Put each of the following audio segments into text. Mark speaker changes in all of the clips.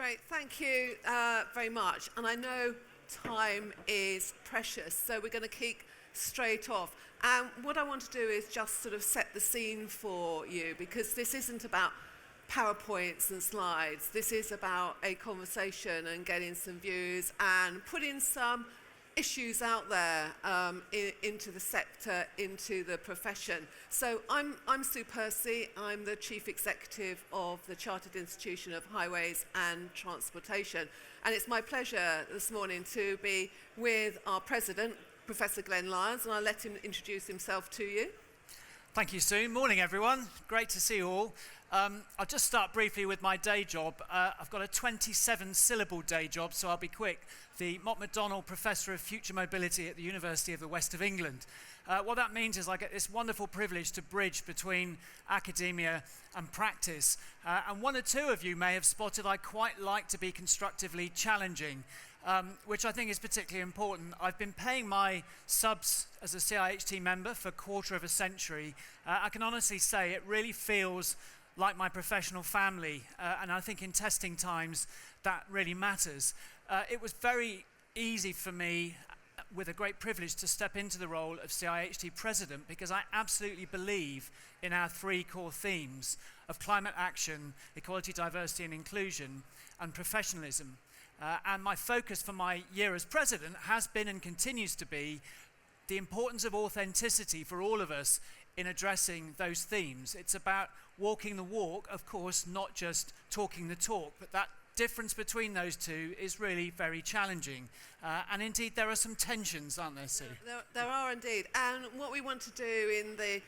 Speaker 1: Great, thank you very much. And I know time is precious, so we're going to kick straight off. And what I want to do is just sort of set the scene for you, because this isn't about PowerPoints and slides. This is about a conversation and getting some views and putting some issues out there into the sector, into the profession. So I'm Sue Percy. I'm the Chief Executive of the Chartered Institution of Highways and Transportation. And it's my pleasure this morning to be with our President, Professor Glenn Lyons, and I'll let him introduce himself to you.
Speaker 2: Thank you, Sue. Morning, everyone. Great to see you all. I'll just start briefly with my day job. I've got a 27-syllable day job, so I'll be quick. The Mott MacDonald Professor of Future Mobility at the University of the West of England. What that means is I get this wonderful privilege to bridge between academia and practice. And one or two of you may have spotted I quite like to be constructively challenging, which I think is particularly important. I've been paying my subs as a CIHT member for a quarter of a century. I can honestly say it really feels like my professional family, and I think in testing times that really matters. It was very easy for me, with a great privilege, to step into the role of CIHT President, because I absolutely believe in our three core themes of climate action, equality, diversity and inclusion, and professionalism. And my focus for my year as President has been and continues to be the importance of authenticity for all of us in addressing those themes. It's about walking the walk, of course, not just talking the talk, but that difference between those two is really very challenging. And indeed, there are some tensions, aren't there, Sue?
Speaker 1: There are indeed. And what we want to do in the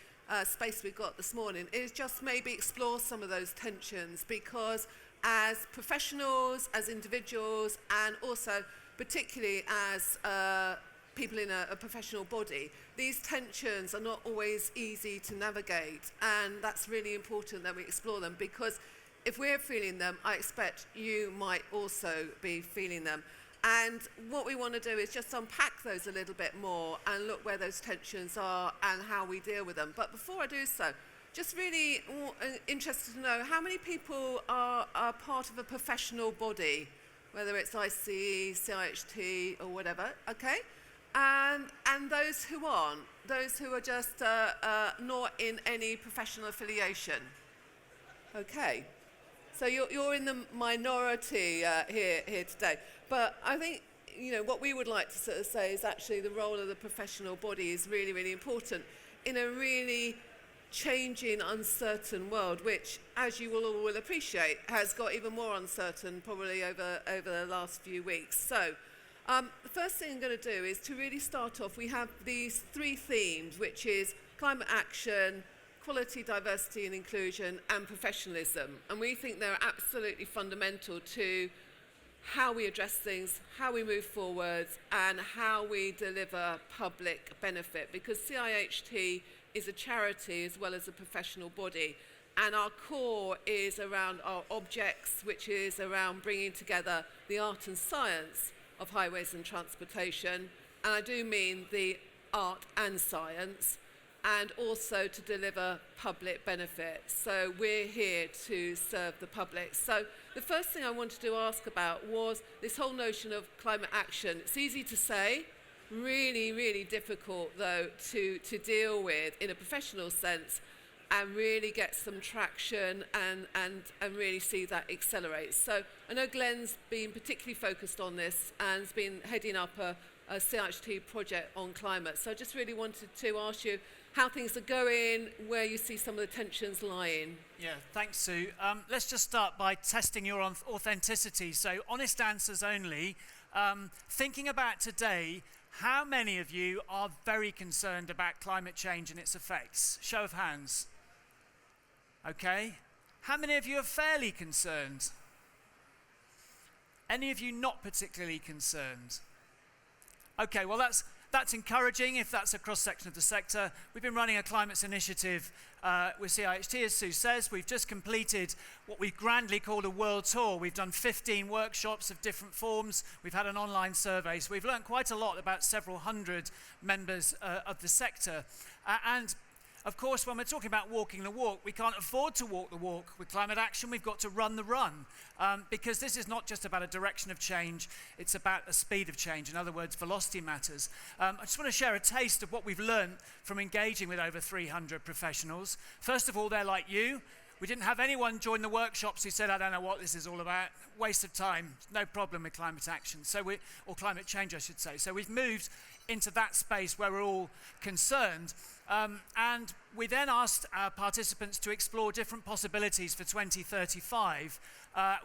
Speaker 1: space we've got this morning is just maybe explore some of those tensions, because as professionals, as individuals, and also particularly as people in a professional body, these tensions are not always easy to navigate, and that's really important that we explore them, because if we're feeling them, I expect you might also be feeling them. And what we want to do is just unpack those a little bit more and look where those tensions are and how we deal with them. But before I do so, just really interested to know how many people are part of a professional body, whether it's ICE, CIHT or whatever, okay? And those who aren't, those who are just not in any professional affiliation. Okay, so you're in the minority here today. But I think, you know, what we would like to sort of say is actually the role of the professional body is really, really important in a really changing, uncertain world, which, as you will appreciate, has got even more uncertain probably over the last few weeks. So the first thing I'm going to do is to really start off. We have these three themes, which is climate action, equality, diversity and inclusion, and professionalism. And we think they're absolutely fundamental to how we address things, how we move forwards, and how we deliver public benefit. Because CIHT is a charity as well as a professional body. And our core is around our objects, which is around bringing together the art and science of highways and transportation. And I do mean the art and science, and also to deliver public benefit. So we're here to serve the public. So the first thing I wanted to ask about was this whole notion of climate action. It's easy to say, really, really difficult though to deal with in a professional sense and really get some traction and really see that accelerate. So I know Glenn's been particularly focused on this and has been heading up a CIHT project on climate. So I just really wanted to ask you how things are going, where you see some of the tensions lying.
Speaker 2: Yeah, thanks, Sue. Let's just start by testing your authenticity. So honest answers only. Thinking about today, how many of you are very concerned about climate change and its effects? Show of hands. Okay. How many of you are fairly concerned? Any of you not particularly concerned? Okay, well that's encouraging if that's a cross-section of the sector. We've been running a climates initiative with CIHT, as Sue says. We've just completed what we've grandly called a world tour. We've done 15 workshops of different forms. We've had an online survey. So we've learned quite a lot about several hundred members of the sector. And of course, when we're talking about walking the walk, we can't afford to walk the walk. With climate action, we've got to run the run, because this is not just about a direction of change, it's about a speed of change. In other words, velocity matters. I just want to share a taste of what we've learned from engaging with over 300 professionals. First of all, they're like you. We didn't have anyone join the workshops who said, I don't know what this is all about. Waste of time. No problem with climate action. Or climate change, I should say. So we've moved into that space where we're all concerned. And we then asked our participants to explore different possibilities for 2035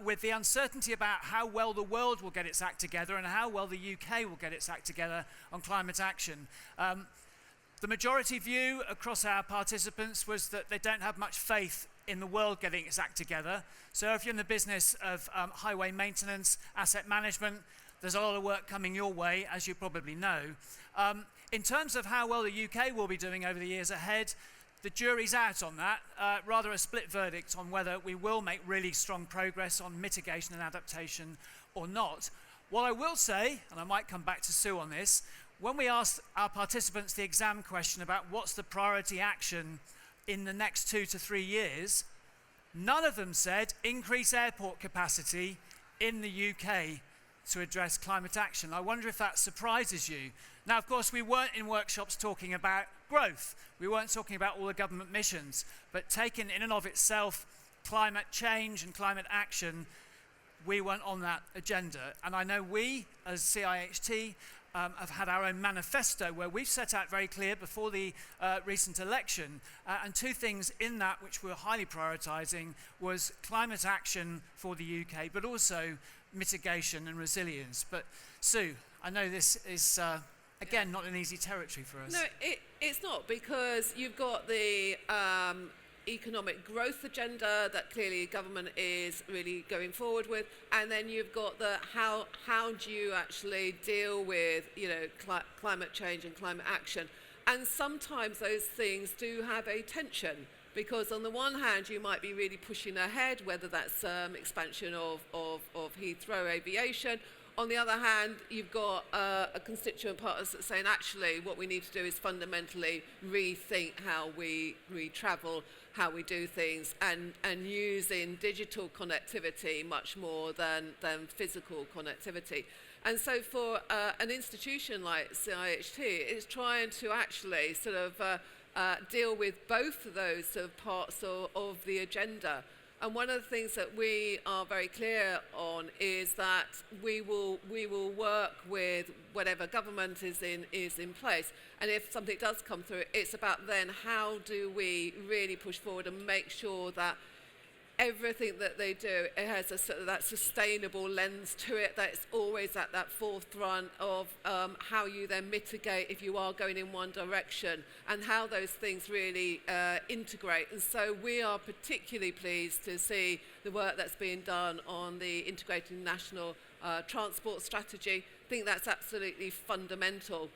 Speaker 2: with the uncertainty about how well the world will get its act together and how well the UK will get its act together on climate action. The majority view across our participants was that they don't have much faith in the world getting its act together. So if you're in the business of highway maintenance, asset management, there's a lot of work coming your way, as you probably know. In terms of how well the UK will be doing over the years ahead, the jury's out on that. Rather a split verdict on whether we will make really strong progress on mitigation and adaptation or not. What I will say, and I might come back to Sue on this, when we asked our participants the exam question about what's the priority action in the next 2 to 3 years, none of them said increase airport capacity in the UK to address climate action. I wonder if that surprises you. Now, of course, we weren't in workshops talking about growth. We weren't talking about all the government missions, but taken in and of itself, climate change and climate action, we weren't on that agenda. And I know we, as CIHT, have had our own manifesto where we've set out very clear before the recent election, and 2 things in that which we're highly prioritising was climate action for the UK, but also mitigation and resilience. But Sue, I know this is, again, not an easy territory for us.
Speaker 1: No, it's not, because you've got the economic growth agenda that clearly government is really going forward with, and then you've got the how do you actually deal with climate change and climate action, and sometimes those things do have a tension, because on the one hand you might be really pushing ahead, whether that's expansion of Heathrow aviation. On the other hand, you've got a constituent part that's saying, actually, what we need to do is fundamentally rethink how we travel, how we do things, and using digital connectivity much more than physical connectivity. And so for an institution like CIHT, it's trying to actually sort of deal with both of those sort of parts of the agenda. And one of the things that we are very clear on is that we will work with whatever government is in place. And if something does come through, it's about then how do we really push forward and make sure that everything that they do, it has a sort of that sustainable lens to it, that it's always at that forefront of how you then mitigate if you are going in one direction, and how those things really integrate. And so we are particularly pleased to see the work that's being done on the integrated national transport strategy. I think that's absolutely fundamental.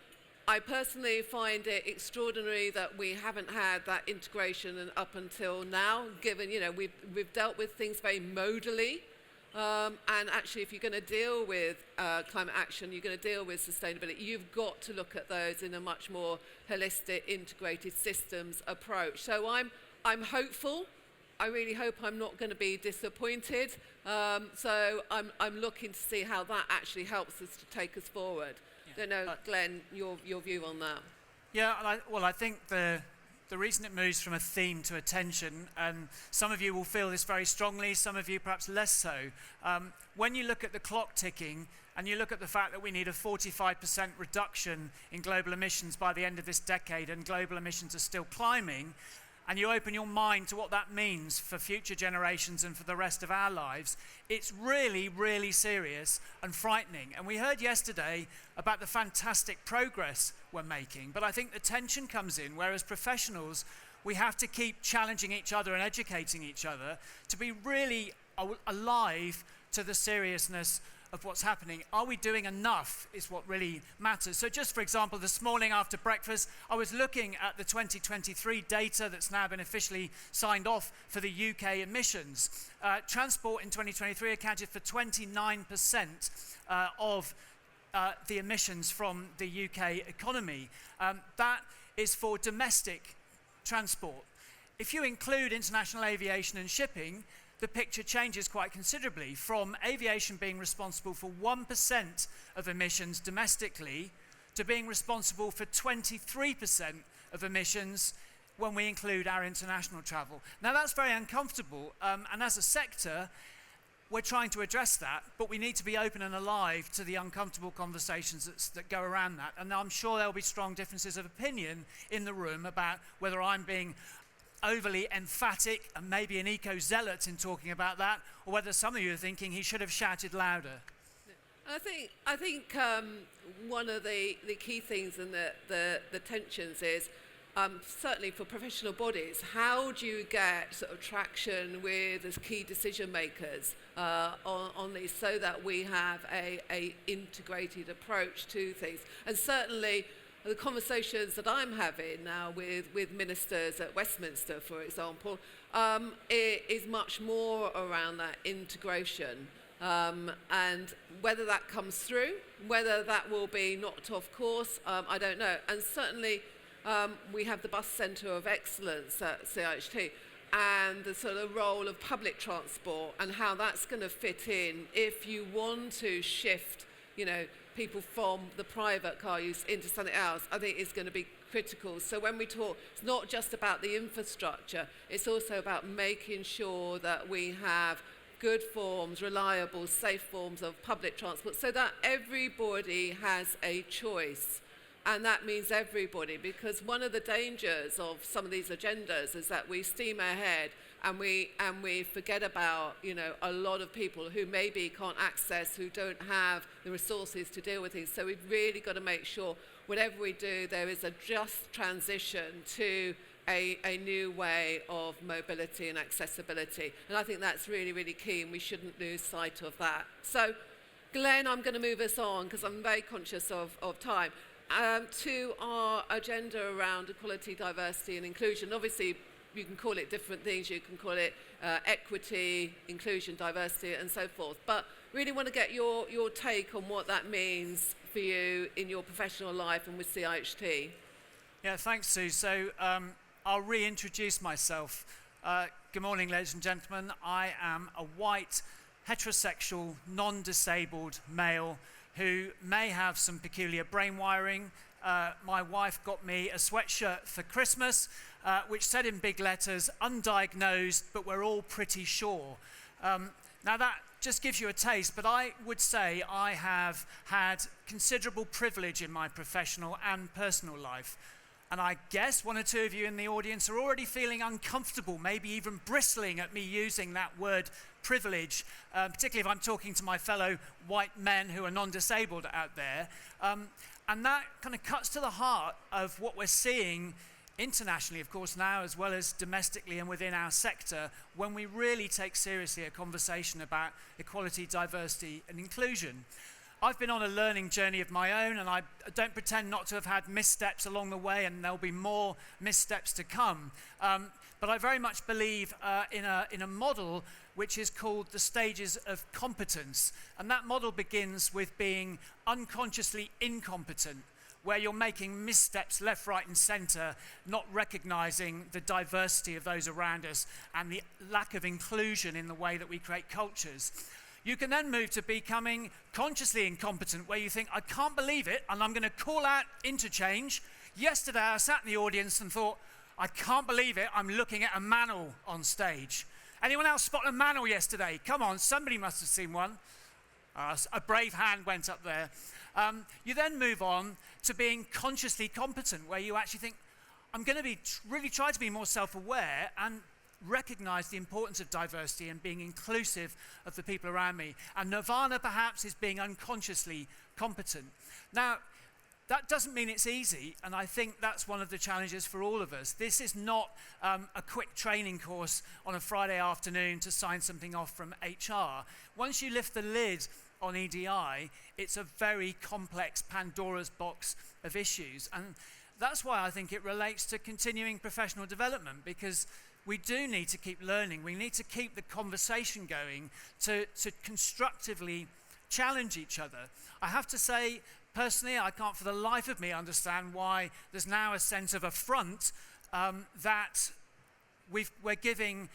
Speaker 1: I personally find it extraordinary that we haven't had that integration up until now, given, we've dealt with things very modally. And actually, if you're going to deal with climate action, you're going to deal with sustainability, you've got to look at those in a much more holistic, integrated systems approach. So I'm hopeful. I really hope I'm not going to be disappointed. So I'm looking to see how that actually helps us to take us forward. Don't know, Glenn, your view on that.
Speaker 2: Yeah, I think the reason it moves from a theme to attention, and some of you will feel this very strongly, some of you perhaps less so. When you look at the clock ticking, and you look at the fact that we need a 45% reduction in global emissions by the end of this decade, and global emissions are still climbing, and you open your mind to what that means for future generations and for the rest of our lives, it's really, really serious and frightening. And we heard yesterday about the fantastic progress we're making, but I think the tension comes in, whereas professionals, we have to keep challenging each other and educating each other to be really alive to the seriousness of what's happening. Are we doing enough is what really matters. So just for example, this morning after breakfast, I was looking at the 2023 data that's now been officially signed off for the UK emissions. Transport in 2023 accounted for 29% of the emissions from the UK economy. That is for domestic transport. If you include international aviation and shipping, the picture changes quite considerably from aviation being responsible for 1% of emissions domestically to being responsible for 23% of emissions when we include our international travel. Now that's very uncomfortable, and as a sector, we're trying to address that, but we need to be open and alive to the uncomfortable conversations that go around that. And I'm sure there'll be strong differences of opinion in the room about whether I'm being overly emphatic and maybe an eco-zealot in talking about that, or whether some of you are thinking he should have shouted louder.
Speaker 1: I think one of the key things and the tensions is certainly for professional bodies, how do you get sort of traction with as key decision makers on these so that we have a integrated approach to things? And certainly the conversations that I'm having now with ministers at Westminster, for example, it is much more around that integration. And whether that comes through, whether that will be knocked off course, I don't know. And certainly we have the Bus Centre of Excellence at CIHT and the sort of role of public transport and how that's going to fit in if you want to shift, people from the private car use into something else. I think it's going to be critical. So when we talk, it's not just about the infrastructure, it's also about making sure that we have good forms, reliable, safe forms of public transport so that everybody has a choice. And that means everybody, because one of the dangers of some of these agendas is that we steam ahead and we forget about, a lot of people who maybe can't access, who don't have the resources to deal with things. So we've really got to make sure whatever we do, there is a just transition to a new way of mobility and accessibility. And I think that's really, really key, and we shouldn't lose sight of that. So, Glenn, I'm going to move us on because I'm very conscious of time. To our agenda around equality, diversity and inclusion. Obviously, you can call it different things. You can call it equity, inclusion, diversity and so forth. But really want to get your take on what that means for you in your professional life and with CIHT.
Speaker 2: Yeah, thanks, Sue. So I'll reintroduce myself. Good morning, ladies and gentlemen. I am a white, heterosexual, non-disabled male who may have some peculiar brain wiring. My wife got me a sweatshirt for Christmas, which said in big letters, undiagnosed, but we're all pretty sure. Now that just gives you a taste, but I would say I have had considerable privilege in my professional and personal life. And I guess one or two of you in the audience are already feeling uncomfortable, maybe even bristling at me using that word privilege, particularly if I'm talking to my fellow white men who are non-disabled out there. And that kind of cuts to the heart of what we're seeing internationally, of course, now, as well as domestically and within our sector, when we really take seriously a conversation about equality, diversity, and inclusion. I've been on a learning journey of my own, and I don't pretend not to have had missteps along the way, and there'll be more missteps to come. But I very much believe in a model which is called the stages of competence. And that model begins with being unconsciously incompetent, where you're making missteps left, right, and center, not recognizing the diversity of those around us and the lack of inclusion in the way that we create cultures. You can then move to becoming consciously incompetent, where you think, I can't believe it, and I'm going to call out interchange. Yesterday, I sat in the audience and thought, I can't believe it, I'm looking at a manel on stage. Anyone else spot a manel yesterday? Come on, somebody must have seen one. A brave hand went up there. You then move on to being consciously competent, where you actually think, I'm going to really try to be more self-aware and recognize the importance of diversity and being inclusive of the people around me. And nirvana, perhaps, is being unconsciously competent. Now, that doesn't mean it's easy, and I think that's one of the challenges for all of us. This is not a quick training course on a Friday afternoon to sign something off from HR. Once you lift the lid on EDI, it's a very complex Pandora's box of issues. And that's why I think it relates to continuing professional development, because we do need to keep learning. We need to keep the conversation going to constructively challenge each other. I have to say, personally, I can't for the life of me understand why there's now a sense of affront that we're giving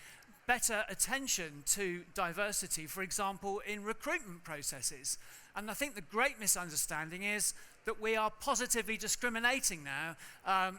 Speaker 2: better attention to diversity, for example, in recruitment processes. And I think the great misunderstanding is that we are positively discriminating now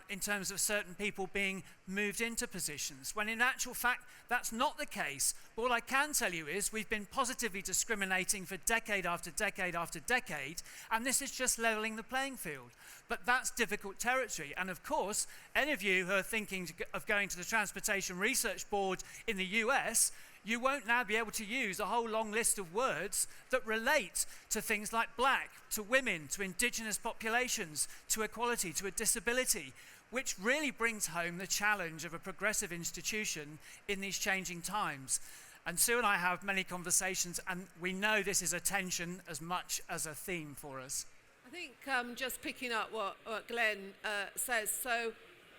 Speaker 2: in terms of certain people being moved into positions, when in actual fact that's not the case. But what I can tell you is we've been positively discriminating for decade after decade after decade, and this is just leveling the playing field. But that's difficult territory. And of course, any of you who are thinking of going to the Transportation Research Board in the US, you won't now be able to use a whole long list of words that relate to things like black, to women, to indigenous populations, to equality, to a disability, which really brings home the challenge of a progressive institution in these changing times. And Sue and I have many conversations, and we know this is a tension as much as a theme for us.
Speaker 1: I think just picking up what Glenn says, so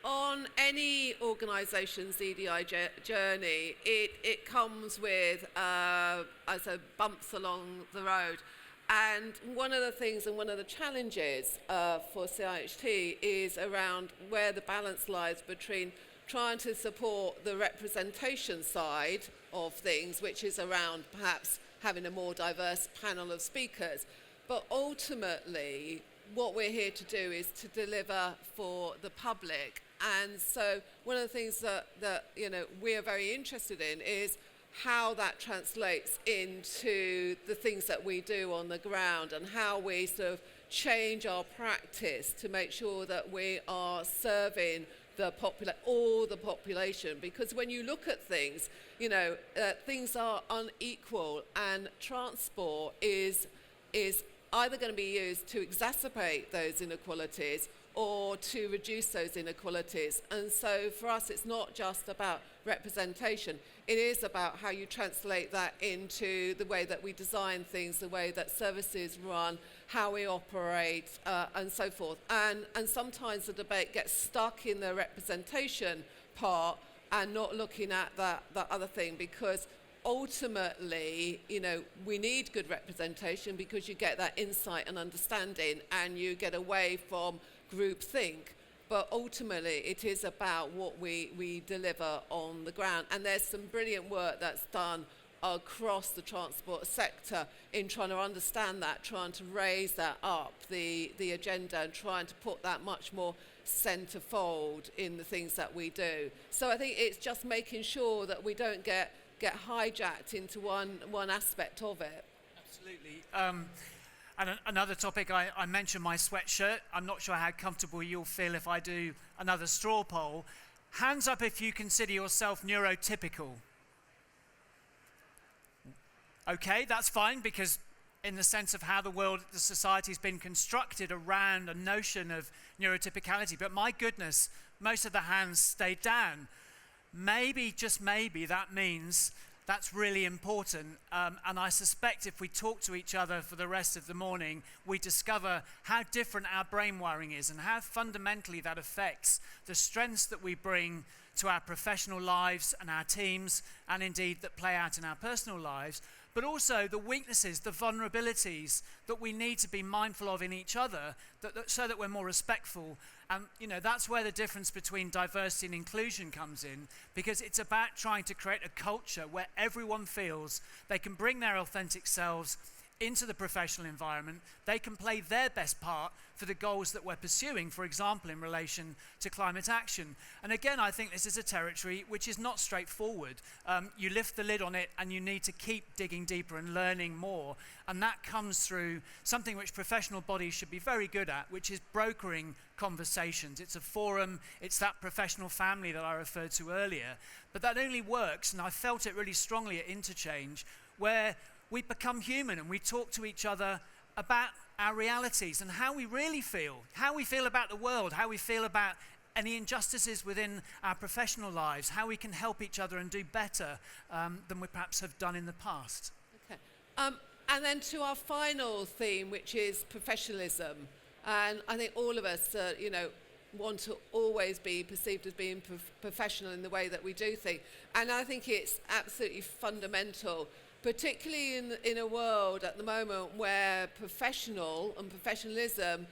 Speaker 1: on any organisation's EDI journey, it comes with bumps along the road. And one of the things and one of the challenges for CIHT is around where the balance lies between trying to support the representation side of things, which is around perhaps having a more diverse panel of speakers. But ultimately, what we're here to do is to deliver for the public. And so one of the things that we are very interested in is how that translates into the things that we do on the ground, and how we sort of change our practice to make sure that we are serving all the population. Because when you look at things, things are unequal, and transport is either going to be used to exacerbate those inequalities or to reduce those inequalities. And so for us, it's not just about representation. It is about how you translate that into the way that we design things, the way that services run, how we operate, and so forth. And sometimes the debate gets stuck in the representation part and not looking at that other thing, because ultimately, we need good representation because you get that insight and understanding, and you get away from groupthink. But ultimately, it is about what we deliver on the ground. And there's some brilliant work that's done across the transport sector in trying to understand that, trying to raise that up the agenda, and trying to put that much more centerfold in the things that we do. So I think it's just making sure that we don't get hijacked into one aspect of it.
Speaker 2: Absolutely. And another topic, I mentioned my sweatshirt. I'm not sure how comfortable you'll feel if I do another straw poll. Hands up if you consider yourself neurotypical. Okay, that's fine, because in the sense of how the society's been constructed around a notion of neurotypicality. But my goodness, most of the hands stayed down. Maybe, just maybe, that means that's really important, and I suspect if we talk to each other for the rest of the morning, we discover how different our brain wiring is and how fundamentally that affects the strengths that we bring to our professional lives and our teams, and indeed that play out in our personal lives, but also the weaknesses, the vulnerabilities that we need to be mindful of in each other, so that we're more respectful. And that's where the difference between diversity and inclusion comes in, because it's about trying to create a culture where everyone feels they can bring their authentic selves into the professional environment. They can play their best part for the goals that we're pursuing, for example, in relation to climate action. And again, I think this is a territory which is not straightforward. You lift the lid on it and you need to keep digging deeper and learning more. And that comes through something which professional bodies should be very good at, which is brokering conversations. It's a forum, it's that professional family that I referred to earlier. But that only works, and I felt it really strongly at Interchange, where we become human and we talk to each other about our realities and how we really feel, how we feel about the world, how we feel about any injustices within our professional lives, how we can help each other and do better than we perhaps have done in the past.
Speaker 1: Okay. And then to our final theme, which is professionalism. And I think all of us, want to always be perceived as being professional in the way that we do things. And I think it's absolutely fundamental, particularly in a world at the moment where professional and professionalism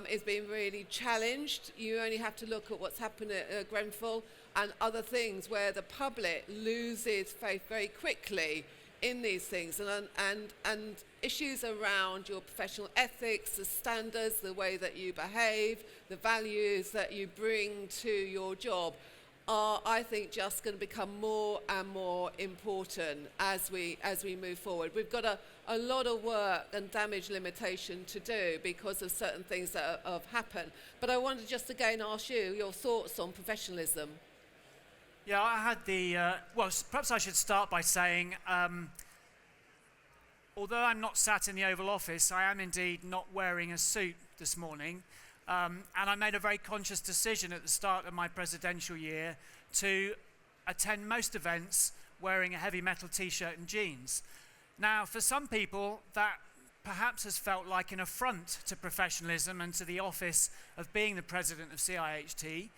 Speaker 1: is being really challenged. You only have to look at what's happened at Grenfell and other things where the public loses faith very quickly in these things, and issues around your professional ethics, the standards, the way that you behave, the values that you bring to your job are, I think, just going to become more and more important as we move forward. We've got a lot of work and damage limitation to do because of certain things that have happened. But I wanted just again ask you your thoughts on professionalism.
Speaker 2: Yeah, I had well, perhaps I should start by saying, although I'm not sat in the Oval Office, I am indeed not wearing a suit this morning. And I made a very conscious decision at the start of my presidential year to attend most events wearing a heavy metal t-shirt and jeans. Now, for some people, that perhaps has felt like an affront to professionalism and to the office of being the president of CIHT.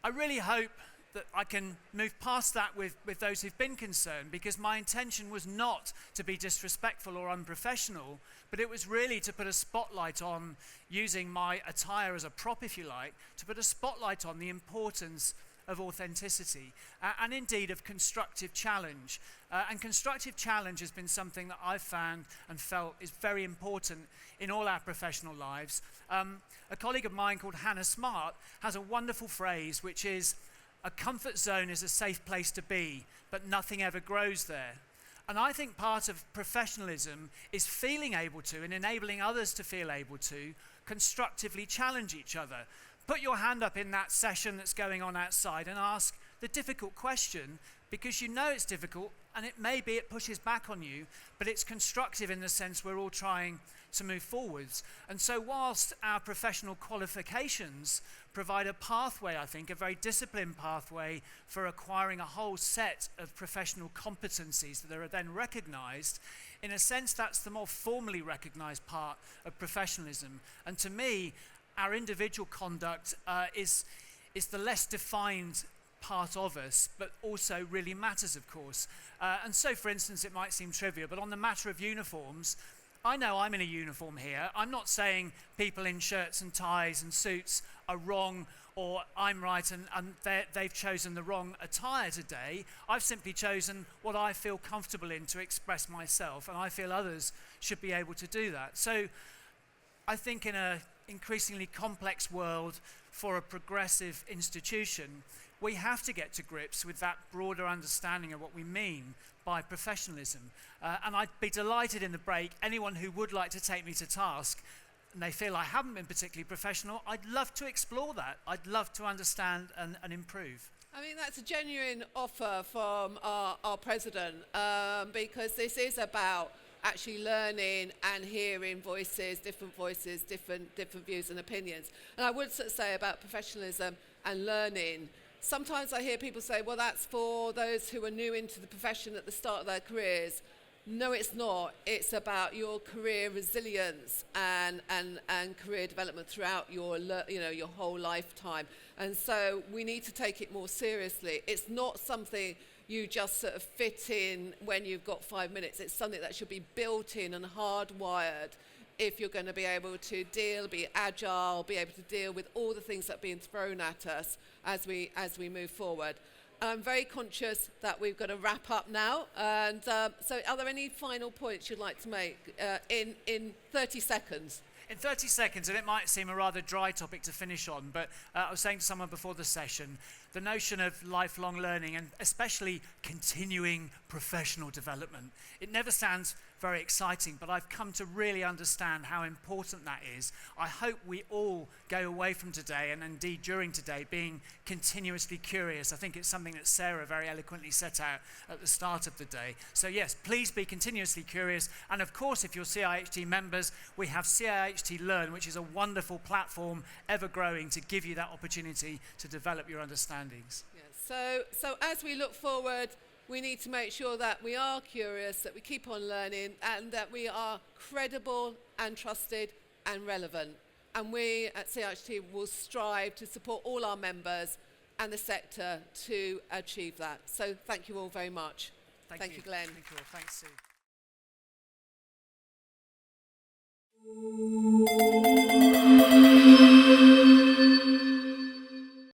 Speaker 2: I really hope that I can move past that with those who've been concerned, because my intention was not to be disrespectful or unprofessional, but it was really to put a spotlight on, using my attire as a prop, if you like, to put a spotlight on the importance of authenticity and indeed of constructive challenge. And constructive challenge has been something that I've found and felt is very important in all our professional lives. A colleague of mine called Hannah Smart has a wonderful phrase, which is, "A comfort zone is a safe place to be, but nothing ever grows there." And I think part of professionalism is feeling able to, and enabling others to feel able to, constructively challenge each other. Put your hand up in that session that's going on outside and ask the difficult question, because you know it's difficult, and it pushes back on you, but it's constructive in the sense we're all trying to move forwards. And so whilst our professional qualifications provide a pathway, I think, a very disciplined pathway for acquiring a whole set of professional competencies that are then recognized, in a sense that's the more formally recognized part of professionalism. And to me, our individual conduct is the less defined part of us, but also really matters, of course. And so, for instance, it might seem trivial, but on the matter of uniforms, I know I'm in a uniform here. I'm not saying people in shirts and ties and suits are wrong, or I'm right and they've chosen the wrong attire today. I've simply chosen what I feel comfortable in to express myself, and I feel others should be able to do that. So I think in an increasingly complex world for a progressive institution, we have to get to grips with that broader understanding of what we mean by professionalism. And I'd be delighted in the break, anyone who would like to take me to task and they feel I haven't been particularly professional, I'd love to explore that. I'd love to understand and improve.
Speaker 1: I mean, that's a genuine offer from our president, because this is about actually learning and hearing different voices, different views and opinions. And I would say about professionalism and learning, sometimes I hear people say, well, that's for those who are new into the profession at the start of their careers. No, it's not. It's about your career resilience and career development throughout your whole lifetime. And so we need to take it more seriously. It's not something you just sort of fit in when you've got 5 minutes. It's something that should be built in and hardwired if you're going to be able to be agile, be able to deal with all the things that are being thrown at us as we move forward. I'm very conscious that we've got to wrap up now. And so are there any final points you'd like to make in 30 seconds?
Speaker 2: In 30 seconds, and it might seem a rather dry topic to finish on, but I was saying to someone before the session, the notion of lifelong learning and especially continuing professional development, it never sounds very exciting, but I've come to really understand how important that is. I hope we all go away from today, and indeed during today, being continuously curious. I think it's something that Sarah very eloquently set out at the start of the day. So yes, please be continuously curious. And of course, if you're CIHT members, we have CIHT Learn, which is a wonderful platform, ever growing, to give you that opportunity to develop your understandings.
Speaker 1: Yes. So as we look forward, we need to make sure that we are curious, that we keep on learning, and that we are credible and trusted and relevant. And we at CIHT will strive to support all our members and the sector to achieve that. So thank you all very much. Thank you, Glenn.
Speaker 2: Thank you all. Thanks, Sue.